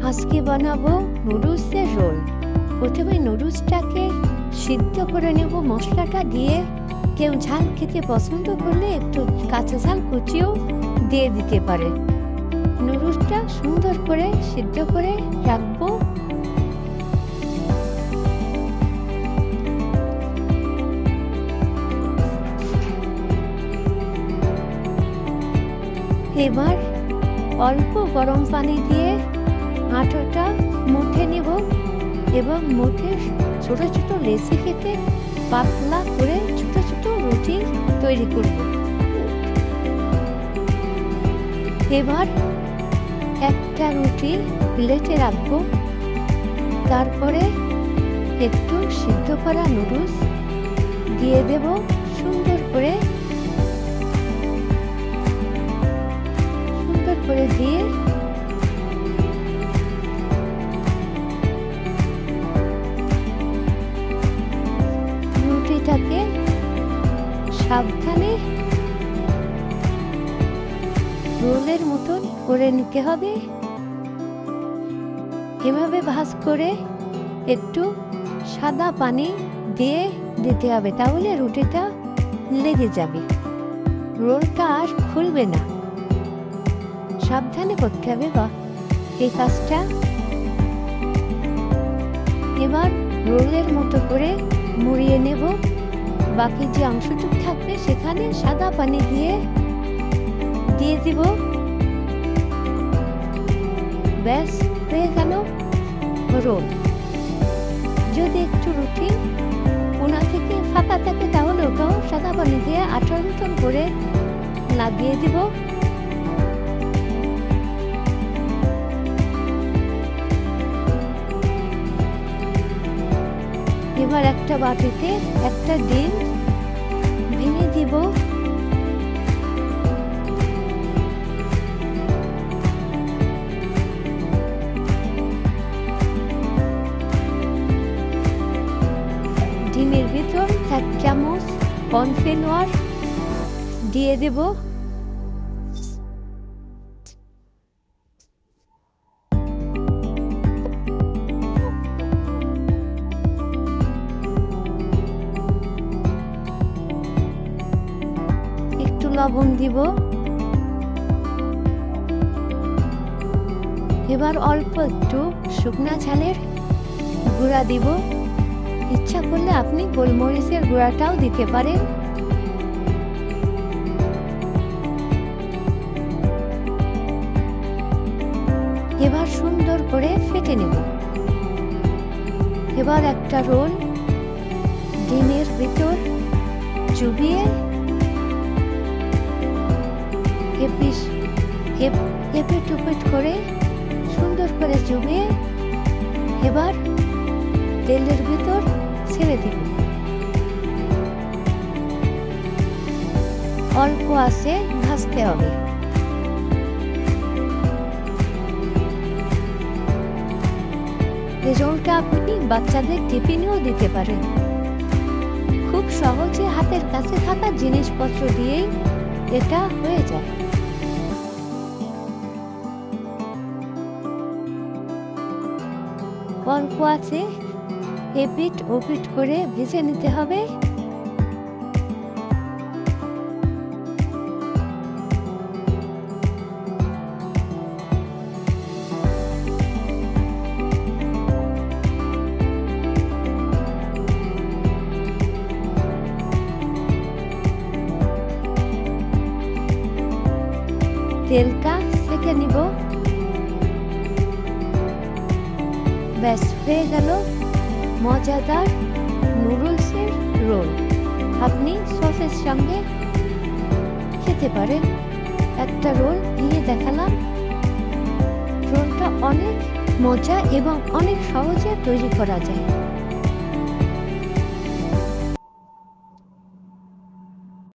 আজকে বানাবো নুডলসের রোল। প্রথমে নুডলসটাকে সিদ্ধ করে নেব মশলাটা দিয়ে। কেউ ঝাল খেতে পছন্দ করলে একটু কাঁচা ঝাল কুচিও দিয়ে দিতে পারে। নুডলসটা সুন্দর করে সিদ্ধ করে রাখবো। এবার অল্প গরম পানি দিয়ে আটাটা মুঠে নেব এবং মুঠে ছোট ছোট লেচি কেটে পাতলা করে ছোট ছোট রুটি তৈরি করব। এবার একটা রুটি প্লেটে রাখবো। তারপরে একটু সিদ্ধ করা নুডলস দিয়ে দেব সুন্দর করে দিয়ে রুটিটাকে সাবধানে রোলের মতন করে নিতে হবে। এভাবে ভাঁজ করে একটু সাদা পানি দিয়ে দিতে হবে, তাহলে রুটিটা লেগে যাবে, রোলটা আর খুলবে না। সাবধানে করতে হবে এই কাজটা। এবার রোলের মতো করে মুড়িয়ে নেব। বাকি যে অংশটুকু থাকবে সেখানে সাদা পানি দিয়ে দিব। ব্যাস হয়ে গেল রোল। যদি একটু রুটি কোনা থেকে ফাঁকা থাকে তাহলে ওটাও সাদা পানি দিয়ে আঠার মতন করে লাগিয়ে দিব। এবার একটা বাটিতে একটা ডিম ভেঙে দিব। ডিমের ভিতর 1 চামচ কর্নফ্লাওয়ার দিয়ে দেব। লবণ দিব। এবার অল্প একটু শুকনা ঝালের গুঁড়া দিব। ইচ্ছা করলে আপনি গোলমরিচের গুঁড়াটাও দিতে পারেন। এবার সুন্দর করে ফেটে নেব। এবার একটা রোল ডিমের ভিতর চুবিয়ে এপিট ওপিট করে সুন্দর করে চুবিয়ে এবার তেলের ভিতর ছেড়ে দিব। অল্প আঁচে ভাজতে হবে। এই রোলটা আপনি বাচ্চাদের টিফিনেও দিতে পারেন। খুব সহজে হাতের কাছে থাকা জিনিসপত্র দিয়েই এটা হয়ে যায়। অল্প আছে এপিট ওপিট করে ভেজে নিতে হবে। তেলটা সেঁকে নিব। ব্যাস হয়ে গেল মজাদার নুডলসের রোল। আপনি সসের সঙ্গে খেতে পারেন। একটা রোল নিয়ে দেখালাম। রোলটা অনেক মজা এবং অনেক সহজে তৈরি করা যায়।